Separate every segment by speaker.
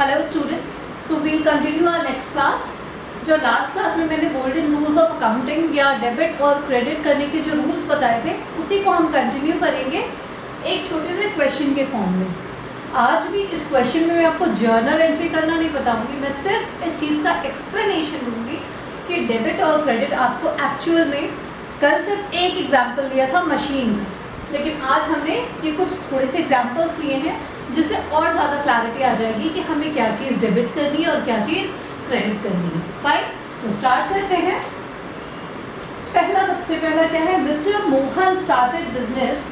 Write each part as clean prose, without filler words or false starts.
Speaker 1: Hello students, so we'll continue our next class. जो last class में मैंने golden rules of accounting या debit और क्रेडिट करने के जो रूल्स बताए थे उसी को हम कंटिन्यू करेंगे एक छोटे से क्वेश्चन के फॉर्म में। आज भी इस क्वेश्चन में मैं आपको जर्नल एंट्री करना नहीं बताऊंगी, मैं सिर्फ इस चीज़ का एक्सप्लेनेशन दूंगी कि डेबिट और क्रेडिट आपको एक्चुअल में कल सिर्फ एक एग्जाम्पल लिया था मशीन में, लेकिन आज हमने ये कुछ थोड़े से एग्जाम्पल्स लिए हैं जिससे और ज़्यादा क्लैरिटी आ जाएगी कि हमें क्या चीज़ डेबिट करनी है और क्या चीज़ क्रेडिट करनी है। फाइन, तो स्टार्ट करते हैं। सबसे पहला क्या है, mister Mohan started business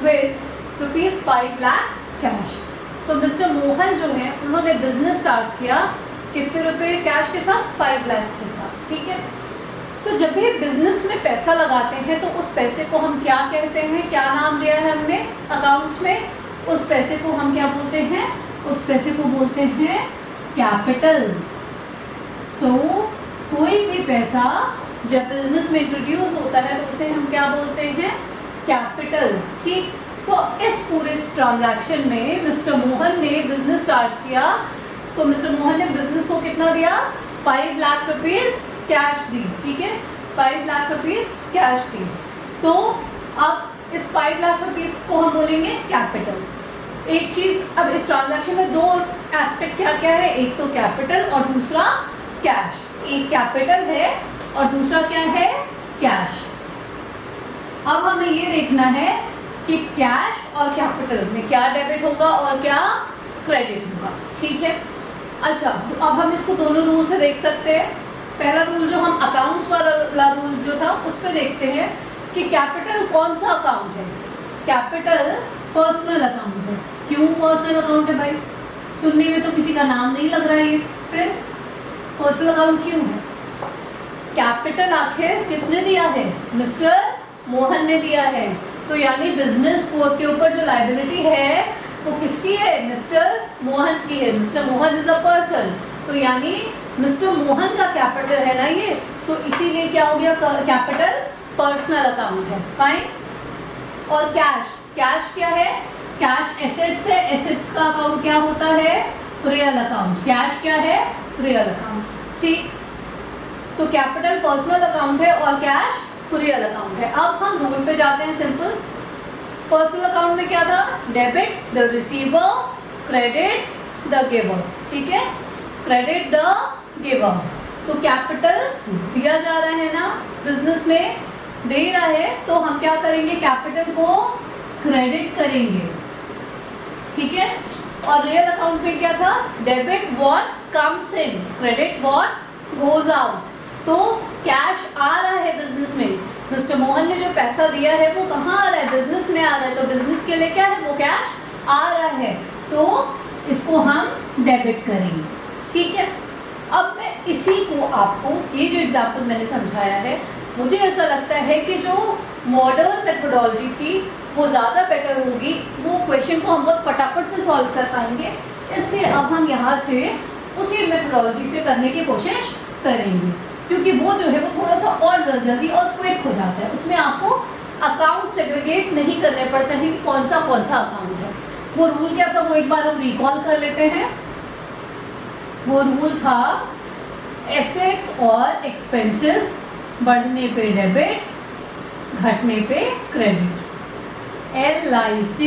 Speaker 1: with ₹5 lakh cash. तो मिस्टर मोहन जो है उन्होंने बिजनेस स्टार्ट किया कितने रुपए कैश के साथ? 5 लाख के साथ। ठीक है, तो जब भी बिजनेस में पैसा लगाते हैं तो उस पैसे को हम क्या कहते हैं, क्या नाम दिया है हमने अकाउंट्स में? उस पैसे को हम क्या बोलते हैं? उस पैसे को बोलते हैं कैपिटल। सो कोई भी पैसा जब बिजनेस में इंट्रोड्यूस होता है तो उसे हम क्या बोलते हैं? कैपिटल। ठीक, तो इस पूरे ट्रांजैक्शन में मिस्टर मोहन ने बिजनेस स्टार्ट किया, तो मिस्टर मोहन ने बिजनेस को कितना दिया? 5 लाख रुपीज कैश दी। ठीक है, 5 लाख रुपीज कैश दी। तो अब इस 5 लाख रुपीज को हम बोलेंगे कैपिटल। एक चीज, अब इस ट्रांजैक्शन में दो एस्पेक्ट क्या क्या है, एक तो कैपिटल और दूसरा कैश। एक कैपिटल है और दूसरा क्या है? कैश। अब हमें ये देखना है कि कैश और कैपिटल में क्या डेबिट होगा और क्या क्रेडिट होगा। ठीक है, अच्छा, तो अब हम इसको दोनों रूल से देख सकते हैं। पहला रूल जो हम अकाउंट्स वाला रूल जो था उस पर देखते हैं कि कैपिटल कौन सा अकाउंट है? कैपिटल पर्सनल अकाउंट है। क्यों पर्सनल अकाउंट है भाई? सुनने में तो किसी का नाम नहीं लग रहा है ये, फिर पर्सनल अकाउंट क्यों है? कैपिटल आखिर किसने दिया है? मिस्टर मोहन ने दिया है। तो यानी बिजनेस को के ऊपर जो लायबिलिटी है वो किसकी है? मिस्टर मोहन की है। Mister Mohan is a person, तो यानी मिस्टर मोहन का कैपिटल है ना ये, तो इसीलिए क्या हो गया? कैपिटल पर्सनल अकाउंट है। फाइन। और कैश, कैश क्या है? कैश एसेट्स है। एसेट्स का अकाउंट क्या होता है? Real account. कैश क्या है? Real account. ठीक, तो कैपिटल पर्सनल अकाउंट है और कैश रियल अकाउंट है। अब हम रूल पे जाते हैं। सिंपल, पर्सनल अकाउंट में क्या था? Debit the receiver, credit the giver. ठीक है, क्रेडिट द गिवर। तो कैपिटल दिया जा रहा है ना, बिजनेस में दे रहा है, तो हम क्या करेंगे? कैपिटल को क्रेडिट करेंगे। ठीक है, और रियल अकाउंट में क्या था? Debit what comes in, credit what goes out. तो कैश आ रहा है बिजनेस में, मिस्टर मोहन ने जो पैसा दिया है वो कहाँ आ रहा है? बिजनेस में आ रहा है। तो बिजनेस के लिए क्या है? वो कैश आ रहा है, तो इसको हम डेबिट करेंगे। ठीक है, अब मैं इसी को आपको, ये जो एग्जाम्पल मैंने समझाया है, मुझे ऐसा लगता है कि जो मॉडर्न मेथोडोलॉजी थी वो ज़्यादा बेटर होगी, वो क्वेश्चन को हम बहुत फटाफट से सॉल्व कर पाएंगे। इसलिए अब हम यहाँ से उसी मेथोडोलॉजी से करने की कोशिश करेंगे, क्योंकि वो जो है वो थोड़ा सा और जल्दी और क्विक हो जाता है। उसमें आपको अकाउंट सेग्रीगेट नहीं करने पड़ते हैं कि कौन सा अकाउंट है। वो रूल क्या था वो एक बार हम रिकॉल कर लेते हैं। वो रूल था एसेट्स और एक्सपेंसेस बढ़ने पे डेबिट, घटने पे क्रेडिट। LIC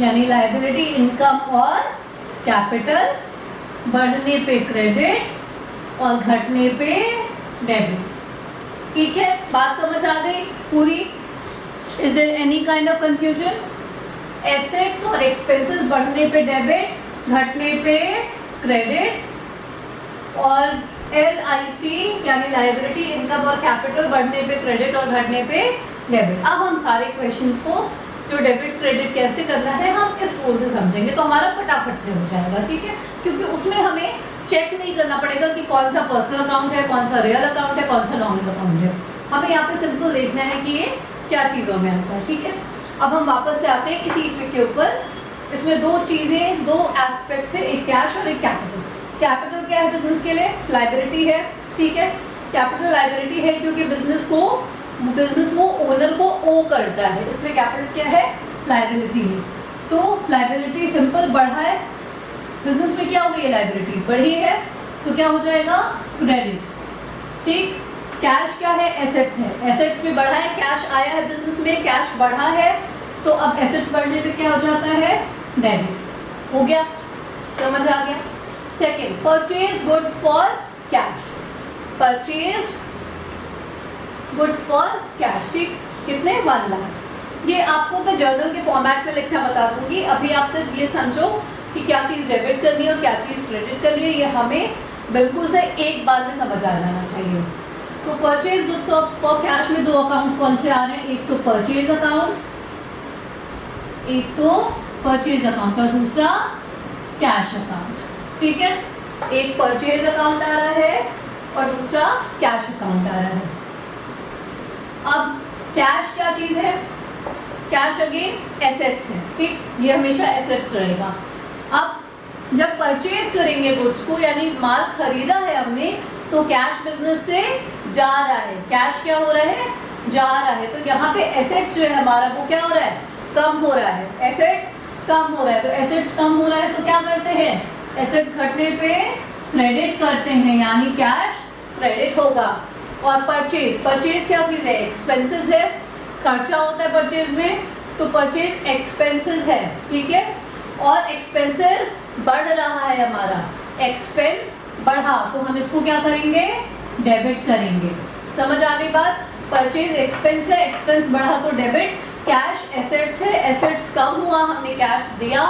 Speaker 1: यानी लायबिलिटी, इनकम और कैपिटल, बढ़ने पे क्रेडिट और घटने पे डेबिट। ठीक है, बात समझ आ गई पूरी? Is there any kind of confusion? Assets और एक्सपेंसेस बढ़ने पे डेबिट, घटने पे क्रेडिट, और LIC यानी लायबिलिटी, इनकम और कैपिटल, बढ़ने पे क्रेडिट और घटने पे डेबिट। अब हम सारे क्वेश्चंस को जो डेबिट क्रेडिट कैसे करना है हम इस रूल से समझेंगे, तो हमारा फटाफट से हो जाएगा। ठीक है, क्योंकि उसमें हमें चेक नहीं करना पड़ेगा कि कौन सा पर्सनल अकाउंट है, कौन सा रियल अकाउंट है, कौन सा नॉमिनल अकाउंट है। हमें यहाँ पे सिंपल देखना है कि ये क्या चीज़ों में आता है। ठीक है, अब हम वापस से आते हैं इसी इफेक्ट के ऊपर। इसमें दो चीज़ें, दो एस्पेक्ट थे, एक कैश और एक कैपिटल। कैपिटल क्या है बिजनेस के लिए? लायबिलिटी है। ठीक है, कैपिटल लायबिलिटी है क्योंकि बिजनेस वो ओनर को ओ करता है, इसलिए कैपिटल क्या है? लायबिलिटी है। तो लायबिलिटी सिंपल बढ़ा है बिजनेस में क्या हो गई है, लायबिलिटी बढ़ी है, तो क्या हो जाएगा, क्रेडिट। ठीक, कैश क्या है, एसेट्स है, एसेट्स भी बढ़ा है, कैश आया है बिजनेस में, कैश बढ़ा है, तो अब एसेट्स बढ़ने पे क्या हो जाता है, डेबिट। हो गया, समझ आ गया। Second, purchase goods for cash, purchase goods for cash. ठीक, कितने, 1 लाख। ये आपको मैं जर्नल के फॉर्मेट में लिखना बता दूंगी, अभी आप सिर्फ ये समझो कि क्या चीज़ डेबिट करनी है और क्या चीज़ क्रेडिट करनी है, ये हमें बिल्कुल से एक बार में समझ आ जाना चाहिए। तो परचेज गुड्स फॉर कैश में 2 अकाउंट कौन से आ रहे हैं, एक तो परचेज अकाउंट, एक तो परचेज अकाउंट और दूसरा कैश अकाउंट। ठीक है, एक परचेज अकाउंट आ रहा है और दूसरा कैश अकाउंट आ रहा है। अब कैश क्या चीज़ है, कैश अगेन एसेट्स है। ठीक, ये हमेशा एसेट्स रहेगा। अब जब परचेज करेंगे गुड्स को, यानी माल खरीदा है हमने, तो कैश बिजनेस से जा रहा है, कैश क्या हो रहा है, जा रहा है, तो यहाँ पे एसेट्स जो है हमारा वो क्या हो रहा है, कम हो रहा है, एसेट्स कम हो रहा है। तो एसेट्स कम हो रहा है तो क्या करते हैं, एसेट्स घटने पे क्रेडिट करते हैं, यानी कैश क्रेडिट होगा। और परचेज, परचेज क्या चीज़ है, एक्सपेंसेस है, खर्चा होता है परचेज में, तो परचेज एक्सपेंसेस है। ठीक है, और एक्सपेंसेस बढ़ रहा है हमारा, एक्सपेंस बढ़ा, तो हम इसको क्या करेंगे, डेबिट करेंगे। समझ आ गई बात, परचेज एक्सपेंस है, एक्सपेंस बढ़ा तो डेबिट, कैश एसेट्स है, एसेट्स कम हुआ, हमने कैश दिया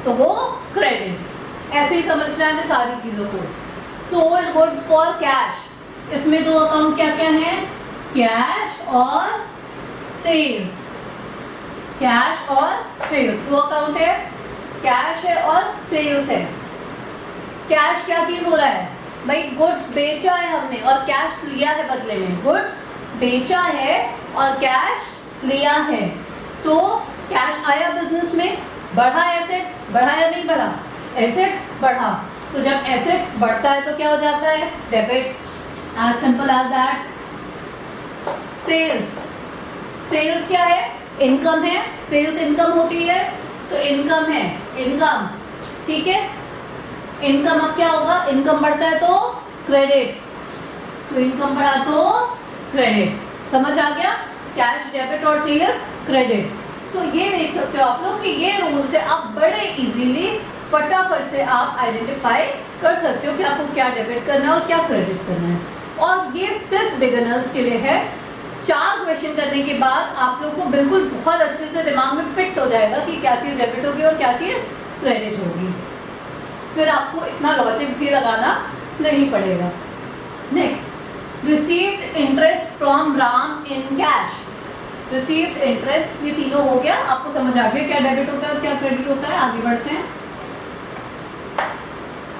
Speaker 1: तो वो क्रेडिट। ऐसे ही समझना है हमें सारी चीज़ों को। सोल्ड गुड्स फॉर कैश, इसमें 2 अकाउंट क्या क्या हैं, कैश और सेल्स, कैश और सेल्स 2 अकाउंट है, कैश है और सेल्स है। कैश क्या चीज़ हो रहा है भाई, गुड्स बेचा है हमने और कैश लिया है बदले में, गुड्स बेचा है और कैश लिया है, तो कैश आया बिजनेस में, बढ़ा एसेट्स, बढ़ा या नहीं बढ़ा, एसेट्स बढ़ा, तो जब एसेट्स बढ़ता है तो क्या हो जाता है, debit. As simple as that. Sales, sales क्या है, इनकम है, सेल्स इनकम होती है, तो इनकम है, इनकम। ठीक है, इनकम अब क्या होगा, इनकम बढ़ता है तो क्रेडिट, तो इनकम बढ़ा तो क्रेडिट। समझ आ गया, कैश डेबिट और सेल्स क्रेडिट। तो ये देख सकते हो आप लोग कि ये रूल से आप बड़े इजीली फटाफट से आप आइडेंटिफाई कर सकते हो कि आपको क्या डेबिट करना है और क्या क्रेडिट करना है। और ये सिर्फ बिगिनर्स के लिए है। 4 क्वेश्चन करने के बाद आप लोग को बिल्कुल बहुत अच्छे से दिमाग में फिट हो जाएगा कि क्या चीज़ डेबिट होगी और क्या चीज़ क्रेडिट होगी, फिर आपको इतना लॉजिक भी लगाना नहीं पड़ेगा। Next, received interest from Ram in cash. Received interest, ये तीनों हो गया, आपको समझ आ गया क्या डेबिट होता है और क्या क्रेडिट होता है। आगे बढ़ते हैं।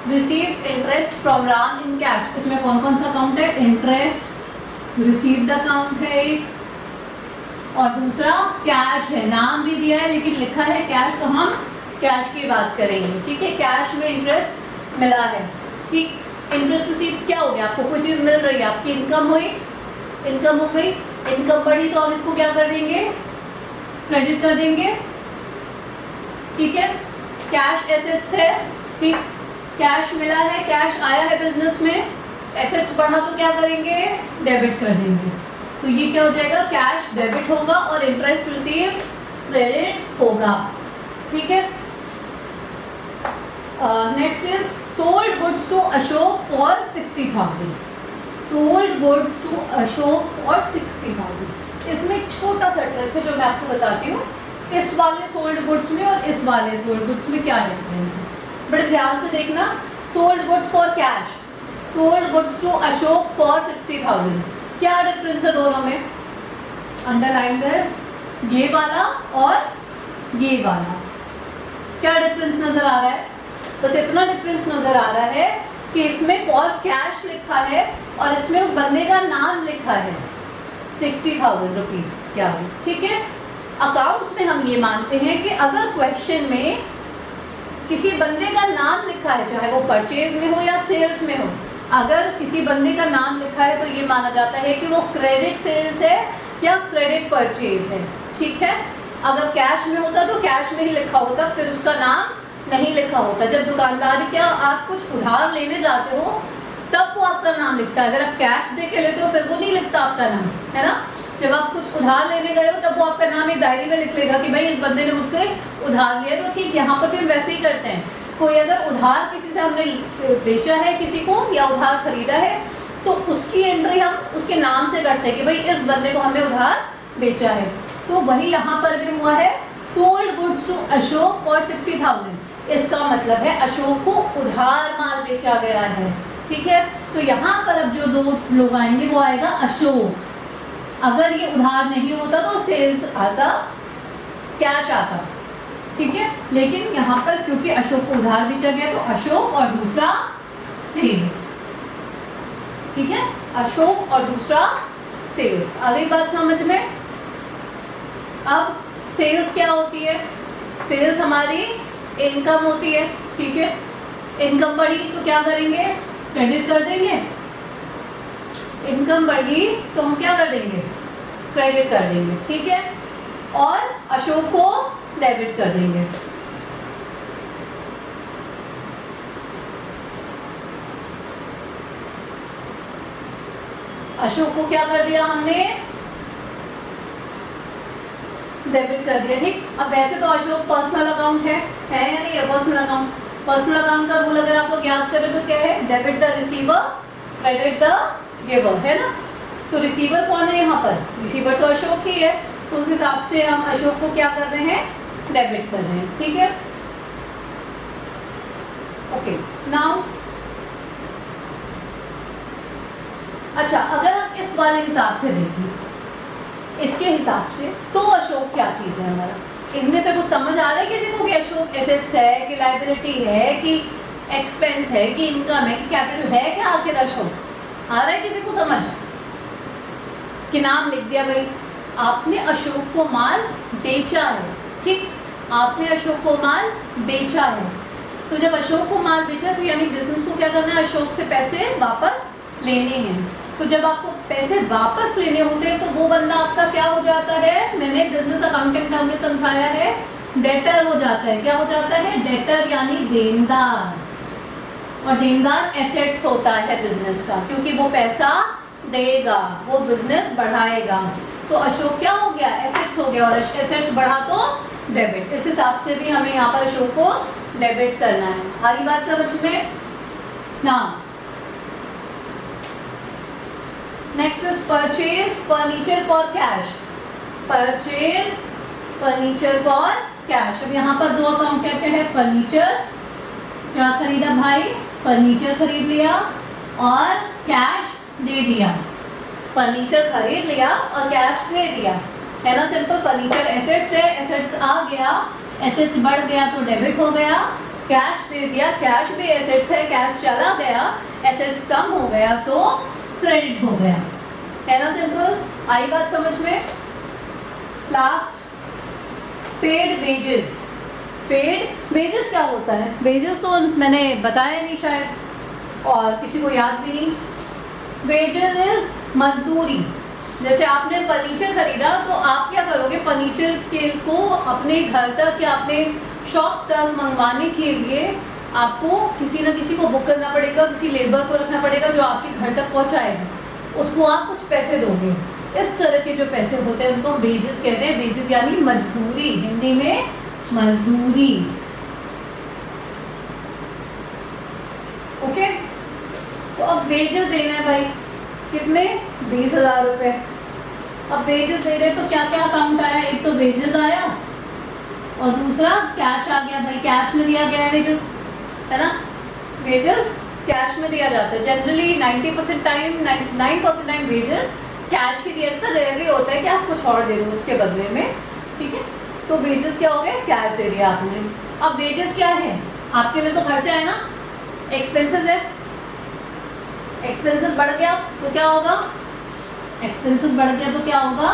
Speaker 1: Received interest from Ram in cash, इसमें कौन कौन सा अकाउंट है, इंटरेस्ट रिसीव्ड अकाउंट है एक, और दूसरा कैश है, नाम भी दिया है लेकिन लिखा है कैश, तो हम कैश की बात करेंगे। ठीक है, कैश में इंटरेस्ट मिला है। ठीक, इंटरेस्ट रिसीव क्या हो गया, आपको कोई चीज़ मिल रही है, आपकी इनकम हुई, इनकम हो गई, इनकम बढ़ी तो हम इसको क्या कर देंगे, क्रेडिट कर देंगे। ठीक है, कैश एसेट्स है, ठीक, कैश मिला है, कैश आया है बिजनेस में, एसेट्स बढ़ा तो क्या करेंगे, डेबिट कर देंगे। तो ये क्या हो जाएगा, कैश डेबिट होगा और इंटरेस्ट रिसीव क्रेडिट होगा। ठीक है, next is sold goods to Ashok for 60,000। Sold goods to Ashok for 60,000। इसमें एक छोटा सा ट्रिक है जो मैं आपको बताती हूँ, इस वाले सोल्ड गुड्स में और इस वाले सोल्ड गुड्स में क्या डिफरेंस है, बड़े ध्यान से देखना। Sold goods for cash, sold goods to Ashok for 60,000, क्या डिफरेंस है दोनों में, अंडरलाइन दिस, ये वाला और ये वाला, क्या डिफरेंस नजर आ रहा है, बस इतना डिफरेंस नजर आ रहा है कि इसमें फॉर कैश लिखा है और इसमें उस बंदे का नाम लिखा है 60,000 रुपीज़ क्या है। ठीक है, अकाउंट्स में हम ये मानते हैं कि अगर क्वेश्चन में किसी बंदे का नाम लिखा है, चाहे वो परचेज में हो या सेल्स में हो, अगर किसी बंदे का नाम लिखा है तो ये माना जाता है कि वो क्रेडिट सेल्स है या क्रेडिट परचेज है। ठीक है, अगर कैश में होता तो कैश में ही लिखा होता, फिर उसका नाम नहीं लिखा होता। जब दुकानदारी क्या आप कुछ उधार लेने जाते हो तब वो आपका नाम लिखता है, अगर आप कैश दे के लेते हो फिर वो नहीं लिखता आपका नाम, है ना। जब आप कुछ उधार लेने गए हो तब वो आपका नाम एक डायरी में लिख लेगा कि भाई इस बंदे ने मुझसे उधार लिया। तो ठीक यहाँ पर भी हम वैसे ही करते हैं, कोई अगर उधार किसी से हमने बेचा है किसी को या उधार खरीदा है तो उसकी एंट्री हम उसके नाम से करते हैं कि भाई इस बंदे को हमने उधार बेचा है। तो वही यहाँ पर भी हुआ है, sold goods to Ashok for 60,000। इसका मतलब है अशोक को उधार माल बेचा गया है, ठीक है। तो यहाँ पर अब जो दो लोग आएंगे वो आएगा अशोक। अगर ये उधार नहीं होता तो सेल्स आता, कैश आता, ठीक है। लेकिन यहाँ पर क्योंकि अशोक को उधार बेचा गया तो अशोक और दूसरा सेल्स, ठीक है। अशोक और दूसरा सेल्स। अगली बात समझ में। अब सेल्स क्या होती है? सेल्स हमारी इनकम होती है, ठीक है। इनकम बढ़ी तो क्या करेंगे? क्रेडिट कर देंगे। इनकम बढ़ी तो हम क्या कर देंगे? क्रेडिट कर देंगे, ठीक है। और अशोक को डेबिट कर देंगे। अशोक को क्या कर दिया हमने? डेबिट कर दिया, ठीक। अब वैसे तो अशोक पर्सनल अकाउंट है या नहीं है? Personal account. पर्सनल अकाउंट का रूल अगर आप लोग याद करें तो क्या है? Debit the receiver, credit the giver, है ना। तो रिसीवर कौन है यहाँ पर? रिसीवर तो अशोक ही है, तो उस हिसाब से हम अशोक को क्या कर रहे हैं? डेबिट कर रहे हैं, ठीक है। ओके नाउ अच्छा, अगर हम इस वाले हिसाब से देखें, इसके हिसाब से तो अशोक क्या चीज़ है हमारा? इनमें से कुछ समझ आ रहा है किसी को कि अशोक एसेट्स है कि लायबिलिटी है कि एक्सपेंस है कि इनकम है कि कैपिटल है? क्या आखिर अशोक आ रहा है किसी को समझ? कि नाम लिख दिया भाई, आपने अशोक को माल बेचा है, ठीक। आपने अशोक को माल बेचा है, तो जब अशोक को माल बेचा तो यानी बिजनेस को क्या करना है? अशोक से पैसे वापस लेने हैं। तो जब आपको पैसे वापस लेने होते हैं तो वो बंदा आपका क्या हो जाता है? मैंने बिजनेस अकाउंटिंग टर्म में समझाया है, डेटर हो जाता है। क्या हो जाता है? डेटर यानी देनदार। और देनदार एसेट्स होता है बिजनेस का, क्योंकि वो पैसा देगा, वो बिजनेस बढ़ाएगा। तो अशोक क्या हो गया? एसेट्स हो गया, और एसेट्स बढ़ा तो डेबिट। इस हिसाब से भी हमें यहाँ पर अशोक को डेबिट करना है। आई बात समझ में ना। Next is purchase furniture for cash. Purchase furniture for cash. अब यहाँ पर दो अकाउंट क्या है? फर्नीचर क्या खरीदा भाई? फर्नीचर खरीद लिया और कैश दे दिया। फर्नीचर खरीद लिया और कैश दे दिया, है ना। सिंपल। फर्नीचर एसेट्स है, एसेट्स आ गया, एसेट्स बढ़ गया तो डेबिट हो गया। कैश दे दिया, कैश भी एसेट्स है, कैश चला गया, एसेट्स कम हो गया तो क्रेडिट हो गया, है ना। सिंपल। आई बात समझ में। Last paid wages. Paid wages क्या होता है? वेजेस तो मैंने बताया नहीं शायद, और किसी को याद भी नहीं। वेजेस इज मजदूरी। जैसे आपने फर्नीचर खरीदा तो आप क्या करोगे? फर्नीचर के को अपने घर तक या अपने शॉप तक मंगवाने के लिए आपको किसी न किसी को बुक करना पड़ेगा, किसी लेबर को रखना पड़ेगा जो आपके घर तक पहुंचाएगा। उसको आप कुछ पैसे दोगे। इस तरह के जो पैसे होते हैं उनको वेजेस कहते हैं। वेजेस यानी मजदूरी, हिंदी में मजदूरी। ओके। तो अब वेजेस देना है भाई, कितने? 20,000 रुपये। अब वेजेस दे रहे तो क्या क्या अकाउंट आया? एक तो वेजेस आया और दूसरा कैश आ गया। भाई कैश में दिया गया है वेजेस, है ना। वेजेस कैश में दिया जाता है। Generally 90% time 9% time wages cash ही दिया जाता है। रेयरली होता है कि आप कुछ और दे दो उसके बदले में, ठीक है। तो वेजेस क्या हो गया? कैश दे दिया आपने। अब वेजेस क्या है? आपके लिए तो खर्चा है ना, एक्सपेंसेस है। एक्सपेंसेस बढ़ गया तो क्या होगा? एक्सपेंसेस बढ़ गया तो क्या होगा?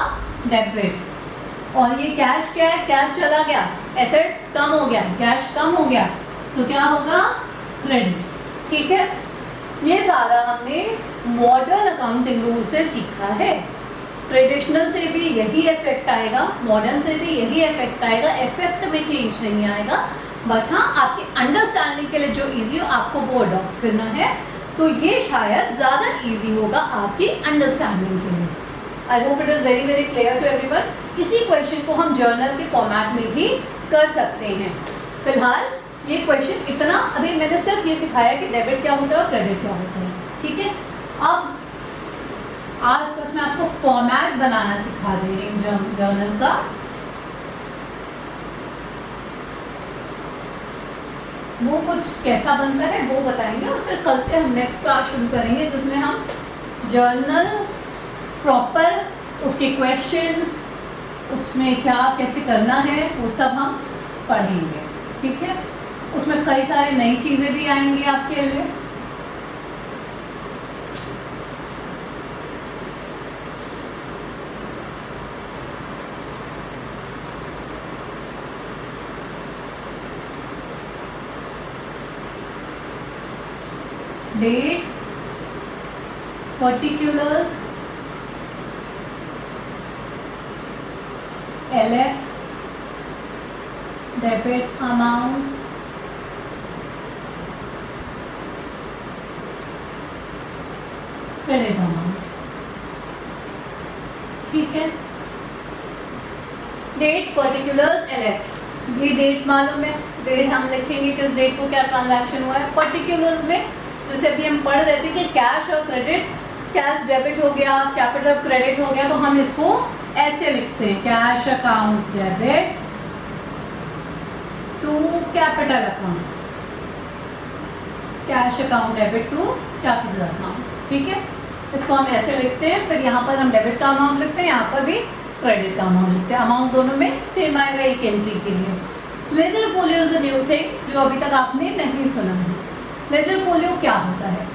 Speaker 1: डेबिट। और ये कैश क्या है? कैश चला गया, एसेट्स कम हो गया, कैश कम हो गया तो क्या होगा? क्रेडिट, ठीक है। ये सारा हमने मॉडर्न अकाउंटिंग रूल से सीखा है। ट्रेडिशनल से भी यही इफेक्ट आएगा, मॉडर्न से भी यही इफेक्ट आएगा। इफेक्ट में चेंज नहीं आएगा, बट हाँ आपकी अंडरस्टैंडिंग के लिए जो इजी हो आपको वो अडॉप्ट करना है, तो ये शायद ज़्यादा इजी होगा आपकी अंडरस्टैंडिंग के लिए। I hope it is very very clear to everyone. इसी क्वेश्चन को हम जर्नल के फॉर्मेट में भी कर सकते हैं। फिलहाल ये क्वेश्चन इतना, अभी मैंने सिर्फ ये सिखाया कि डेबिट क्या होता है और क्रेडिट क्या होता है, ठीक है। अब आज बस मैं आपको फॉर्मेट बनाना सिखा दे रही हूँ जर्नल का। वो कुछ कैसा बनता है वो बताएंगे, और फिर कल से हम नेक्स्ट क्लास शुरू करेंगे जिसमें हम जर्नल प्रॉपर, उसके क्वेश्चंस, उसमें क्या कैसे करना है वो सब हम पढ़ेंगे, ठीक है। उसमें कई सारी नई चीज़ें भी आएंगी आपके लिए। Date, particulars, LF, debit amount, credit amount, ठीक है। डेट, पर्टिकुलर्स, LF, ये डेट मालूम है, डेट हम लिखेंगे किस डेट को क्या ट्रांजैक्शन हुआ है। पर्टिकुलर्स में जैसे अभी हम पढ़ रहे थे कि कैश और क्रेडिट, कैश डेबिट हो गया, कैपिटल क्रेडिट हो गया, तो हम इसको ऐसे लिखते हैं, cash account debit to capital account, cash account debit to capital account, ठीक है। इसको हम ऐसे लिखते हैं, फिर यहाँ पर हम डेबिट का अमाउंट लिखते हैं, यहाँ पर भी क्रेडिट का अमाउंट लिखते हैं। अमाउंट दोनों में सेम आएगा एक एंट्री के लिए। Ledger folio is a new thing जो अभी तक आपने नहीं सुना है। लेजर फोलियो क्या होता है?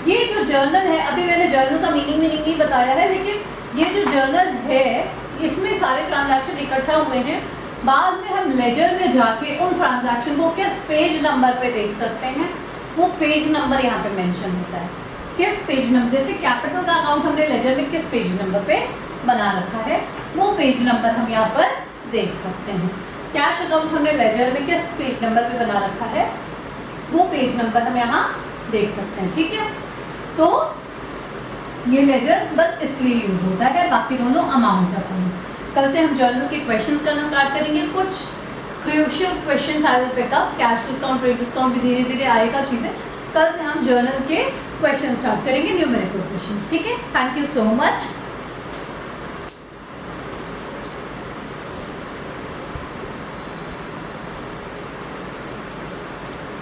Speaker 1: ये जो जर्नल है, अभी मैंने जर्नल का मीनिंग नहीं बताया है, लेकिन ये जो जर्नल है इसमें सारे ट्रांजैक्शन इकट्ठा हुए हैं। बाद में हम लेजर में जाके उन ट्रांजैक्शन को किस पेज नंबर पे देख सकते हैं, वो पेज नंबर यहाँ पे मेंशन होता है। किस पेज नंबर, जैसे कैपिटल का अकाउंट हमने लेजर में किस पेज नंबर पे बना रखा है, वो पेज नंबर हम यहाँ पर देख सकते हैं। कैश अकाउंट हमने लेजर में किस पेज नंबर पे बना रखा है, वो पेज नंबर हम यहाँ देख सकते हैं, ठीक है। तो ये लेजर बस इसलिए यूज होता है, बाकी दोनों अमाउंट अकाउंट। कल से हम जर्नल के क्वेश्चंस करना स्टार्ट करेंगे। कुछ crucial questions I will pick up, cash discount, trade discount भी धीरे धीरे आएगा चीज़ें। कल से हम जर्नल के क्वेश्चन स्टार्ट करेंगे, न्यूमेरिकल क्वेश्चंस, ठीक है। Thank you so much.